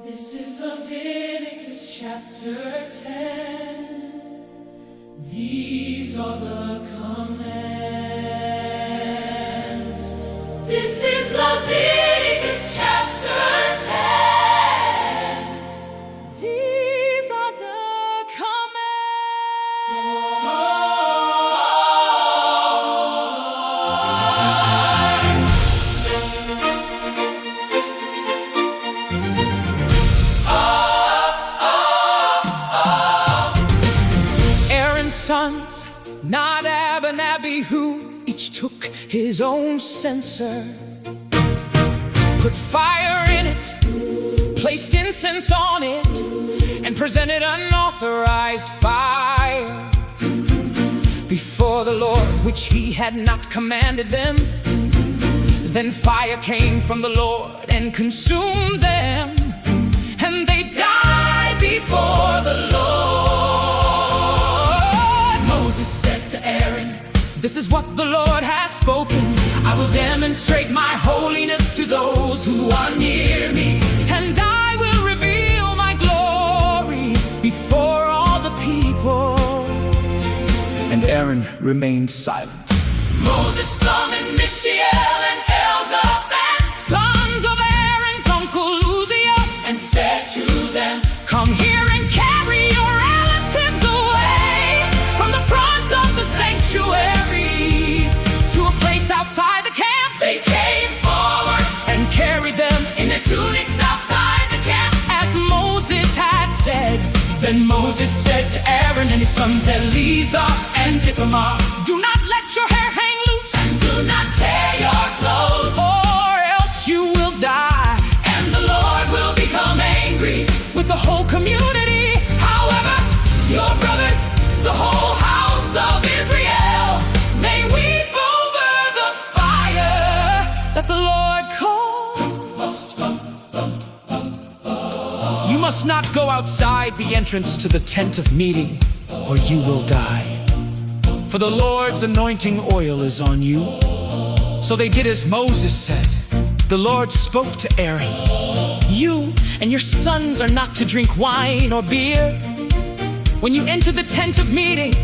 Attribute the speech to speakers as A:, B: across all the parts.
A: This is Leviticus chapter 10. These are the commands. This is Leviticus chapter 10. These are the
B: sons, Nadab and Abihu, each took his own censer, put fire in it, placed incense on it, and presented unauthorized fire before the Lord, which he had not commanded them. Then fire came from the Lord and consumed them, and they died before the Lord. This is what the Lord has spoken. I will demonstrate my holiness to those who are near me, and I will reveal my glory before all the people. And Aaron remained silent.
A: Moses summoned Mishael and Elzaphan,
B: sons of Aaron's uncle Uzziel,
A: and said to them,
B: "Come here and carry your relatives away from the front of the sanctuary outside the camp."
A: They came forward
B: and carried them
A: in their tunics outside the camp,
B: as Moses had said.
A: Then Moses said to Aaron and his sons Eleazar and Ithamar,
B: "Do not let your hair hang loose,
A: and do not tear your clothes,
B: or else you will die,
A: and the Lord will become angry
B: with the whole community.
A: However, your brothers, the whole house of Israel, may weep
B: that the Lord called. You must not go outside the entrance to the tent of meeting, or you will die. For the Lord's anointing oil is on you." So they did as Moses said. The Lord spoke to Aaron, "You and your sons are not to drink wine or beer when you enter the tent of meeting,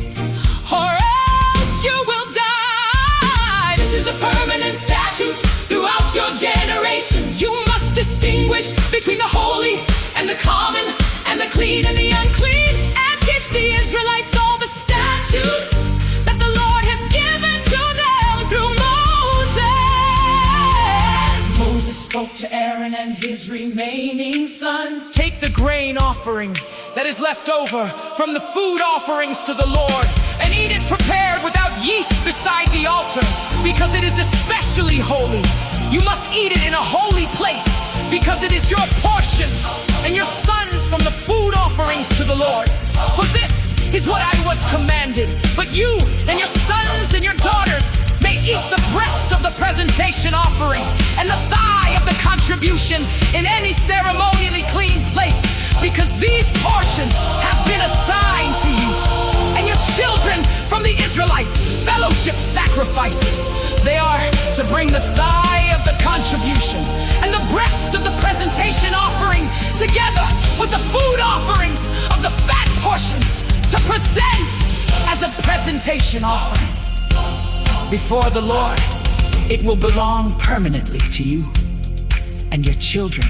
B: or else you will die.
A: This is a permanent statute throughout your generations.
B: You must distinguish between the holy and the common, and the clean and the unclean, and teach the Israelites all the statutes that the Lord has given to them through Moses."
A: Moses spoke to Aaron and his remaining sons,
B: "Take the grain offering that is left over from the food offerings to the Lord, and eat it prepared without yeast beside the altar, because it is especially holy. You must eat it in a holy place, because it is your portion, and your sons from the food offerings to the Lord. For this is what I was commanded. But you and your sons and your daughters may eat the breast of the presentation offering and the thigh of the contribution in any ceremonially clean place, because these portions have been assigned to you. And your children from the Israelites, fellowship sacrifices. They are to bring the thigh of the contribution and the breast of the presentation offering together with the food offerings of the fat portions to present as a presentation offering before the Lord. It will belong permanently to you and your children,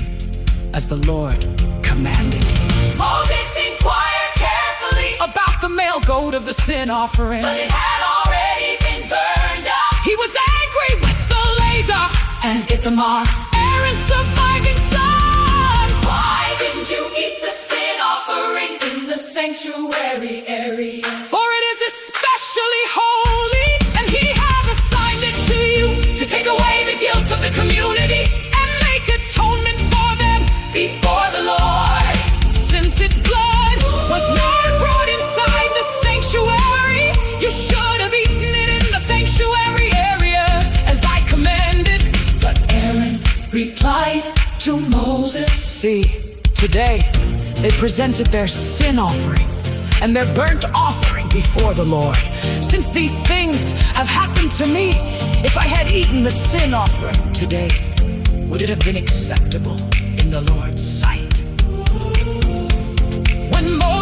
B: as the Lord commanded."
A: Moses inquired carefully
B: about the male goat of the sin offering,
A: but it had already been burned up.
B: He was angry with Eleazar
A: and Ithamar,
B: Aaron's surviving sons.
A: "Why didn't you eat the sin offering in the sanctuary area?
B: For it is especially holy, and he has assigned it to you
A: to take away the guilt of the community
B: and make atonement for them
A: before the Lord.
B: Since its blood was not brought inside the sanctuary, you should have eaten it in the sanctuary area, as I commanded."
A: But Aaron replied to Moses,
B: "See, today they presented their sin offering and their burnt offering before the Lord. Since these things have happened to me, if I had eaten the sin offering today, would it have been acceptable in the Lord's sight?" When